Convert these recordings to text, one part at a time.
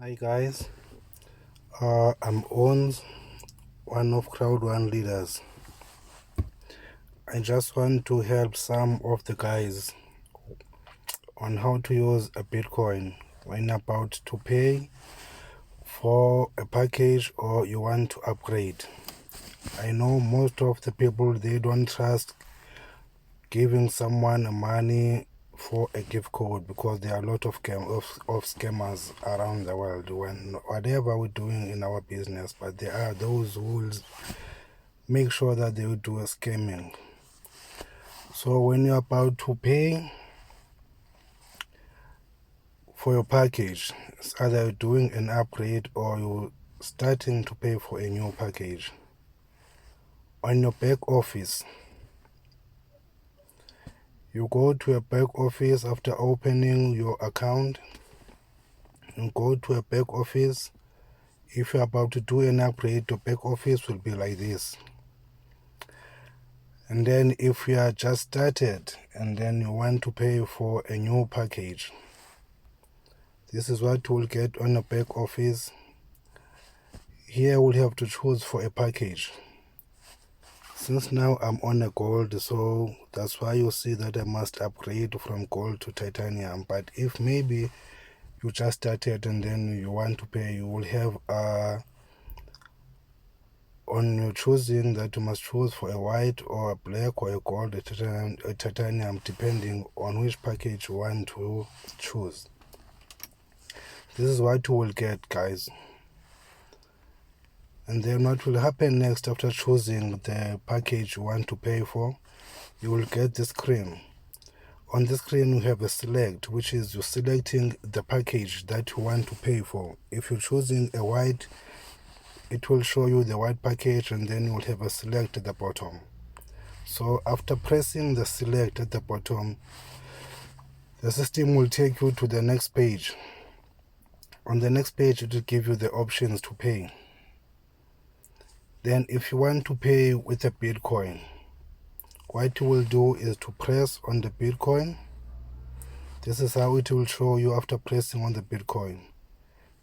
Hi guys, I'm Owens, one of crowd1 leaders. I just want to help some of the guys on how to use a Bitcoin when about to pay for a package or you want to upgrade. I know most of the people, they don't trust giving someone money for a gift code because there are a lot of scammers around the world when whatever we're doing in our business, but there are those who will make sure that they will do a scamming. So when you're about to pay for your package, it's either you're doing an upgrade or you're starting to pay for a new package. On your back office, you go to a back office after opening your account. You go to a back office. If you're about to do an upgrade, your back office will be like this. And then if you are just started and then you want to pay for a new package, this is what you will get on the back office. Here we'll have to choose for a package. Since now I'm on a gold, so that's why you see that I must upgrade from gold to titanium. But if maybe you just started and then you want to pay, you will have on your choosing that you must choose for a white or a black or a gold, a titanium, depending on which package you want to choose. This is what you will get, guys. And then what will happen next after choosing the package you want to pay for, you will get this screen. On the screen you have a select, which is you're selecting the package that you want to pay for. If you're choosing a white, it will show you the white package and then you will have a select at the bottom. So after pressing the select at the bottom, the system will take you to the next page. On the next page it will give you the options to pay. Then if you want to pay with a Bitcoin, what you will do is to press on the Bitcoin. This is how it will show you after pressing on the Bitcoin.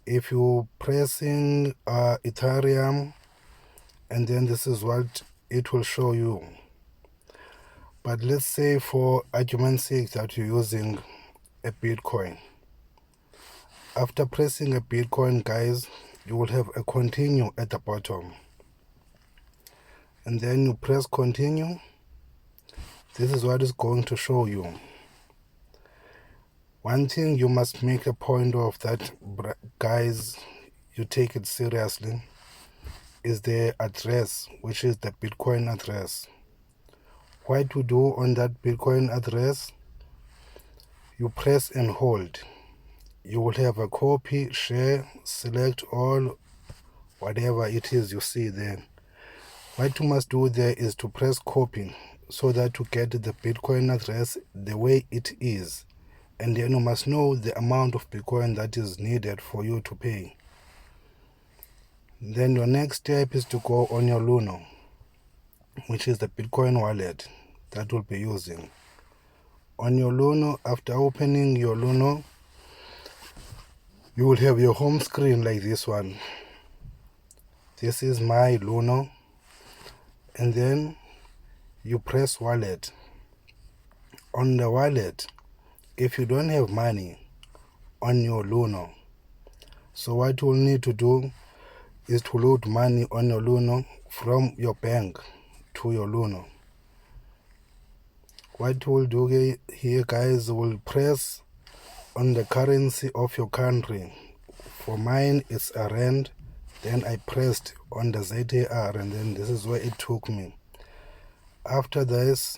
If you're pressing Ethereum, and then this is what it will show you. But let's say for argument's sake that you're using a Bitcoin. After pressing a Bitcoin, guys, you will have a continue at the bottom. And then you press continue. This is what is going to show you. One thing you must make a point of that, guys, you take it seriously, is the address, which is the Bitcoin address. What you do on that Bitcoin address, you press and hold. You will have a copy, share, select all, whatever it is you see there. What you must do there is to press copy so that you get the Bitcoin address the way it is. And then you must know the amount of Bitcoin that is needed for you to pay. Then your next step is to go on your Luno, which is the Bitcoin wallet that we'll be using. On your Luno, after opening your Luno, you will have your home screen like this one. This is my Luno. And then you press wallet. On the wallet, if you don't have money on your Luno, so what you will need to do is to load money on your Luno from your bank to your Luno. What you will do here, guys, will press on the currency of your country. For mine, it's a rand. Then I pressed on the ZAR, and then this is where it took me. After this,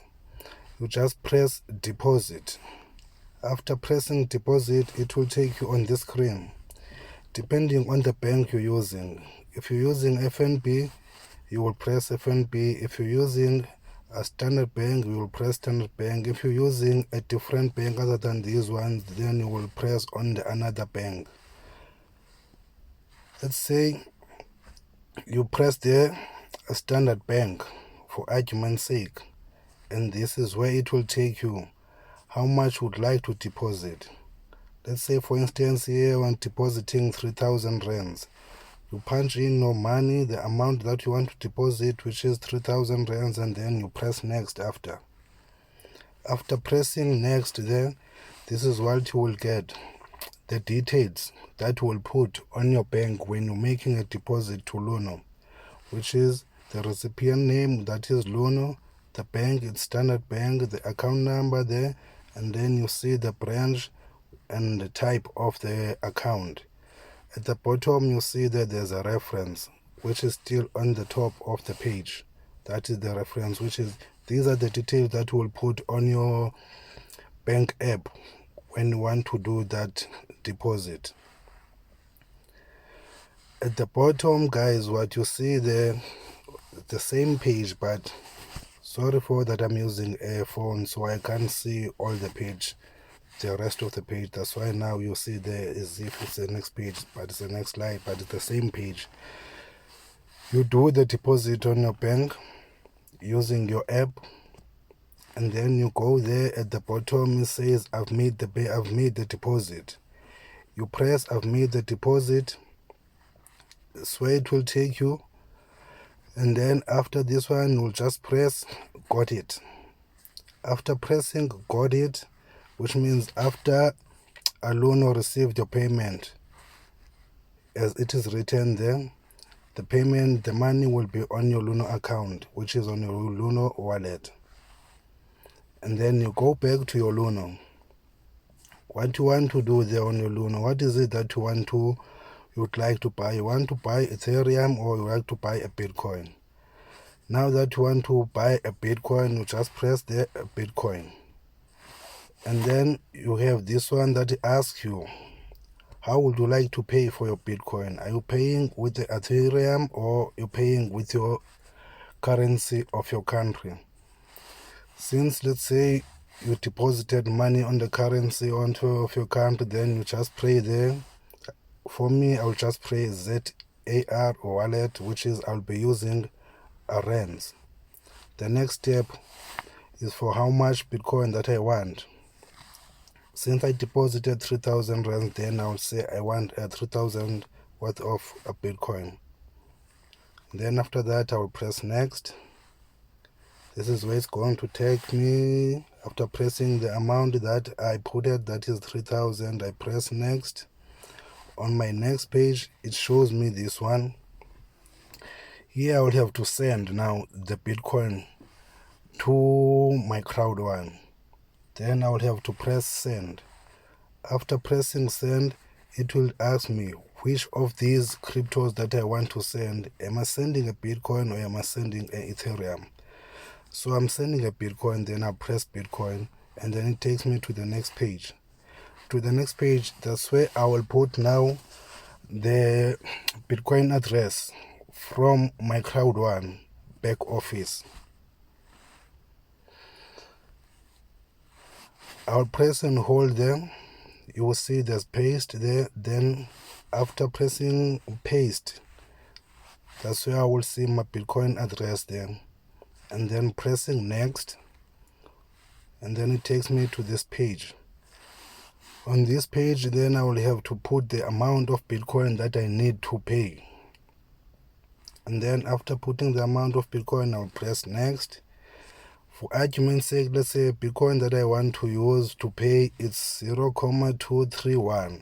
you just press deposit. After pressing deposit, it will take you on this screen, depending on the bank you're using. If you're using FNB, you will press FNB. If you're using a Standard Bank, you will press Standard Bank. If you're using a different bank other than these ones, then you will press on the another bank. Let's say you press there a Standard Bank for argument's sake, and this is where it will take you how much you would like to deposit. Let's say for instance here when depositing 3,000 rands, you punch in your money, the amount that you want to deposit, which is 3,000 rands, and then you press next after. After pressing next there, this is what you will get. The details that you will put on your bank when you're making a deposit to Luno, which is the recipient name, that is Luno, the bank, it's Standard Bank, the account number there, and then you see the branch and the type of the account. At the bottom you see that there's a reference, which is still on the top of the page. That is the reference, which is, these are the details that you will put on your bank app when you want to do that deposit. At the bottom, guys, what you see there, the same page, but sorry for that, I'm using a phone so I can't see all the page, the rest of the page. That's why now you see there as if it's the next page, but it's the next slide, but it's the same page. You do the deposit on your bank using your app, and then you go there. At the bottom it says I've made the deposit. You press I've made the deposit. That's where it will take you, and then after this one you'll just press got it. After pressing got it, which means after Luno received your payment, as it is written there, the payment, the money will be on your Luno account, which is on your Luno wallet. And then you go back to your Luno. What you want to do there on your Luno, what is it that you would like to buy? You want to buy Ethereum or you like to buy a Bitcoin? Now that you want to buy a Bitcoin, you just press the Bitcoin. And then you have this one that asks you, how would you like to pay for your Bitcoin? Are you paying with the Ethereum or you paying with your currency of your country? Since let's say you deposited money on the currency of your country, then you just pay there. For me, I will just pay ZAR or wallet, which is I'll be using a rands. The next step is for how much Bitcoin that I want. Since I deposited 3,000 rands, then I'll say I want 3,000 worth of a Bitcoin. Then after that, I will press next. This is where it's going to take me. After pressing the amount that I put it, that is 3,000, I press next. On my next page, it shows me this one. Here I will have to send now the Bitcoin to my crowd1. Then I will have to press send. After pressing send, it will ask me which of these cryptos that I want to send. Am I sending a Bitcoin or am I sending an Ethereum? So I'm sending a Bitcoin, then I press Bitcoin, and then it takes me to the next page. To the next page, that's where I will put now the Bitcoin address from my crowd1 back office. I'll press and hold there. You will see there's paste there. Then after pressing paste, that's where I will see my Bitcoin address there. And then pressing next, and then it takes me to this page. On this page, then I will have to put the amount of Bitcoin that I need to pay. And then after putting the amount of Bitcoin, I'll press next. For argument's sake, let's say Bitcoin that I want to use to pay is 0.231.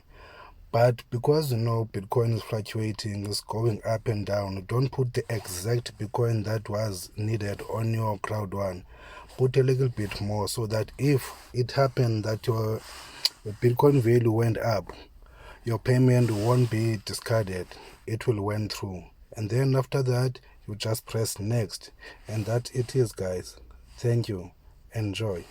But because Bitcoin is fluctuating, it's going up and down, don't put the exact Bitcoin that was needed on your crowd1. Put a little bit more so that if it happened that your Bitcoin value went up, your payment won't be discarded. It will went through. And then after that, you just press next. And that it is, guys. Thank you. Enjoy.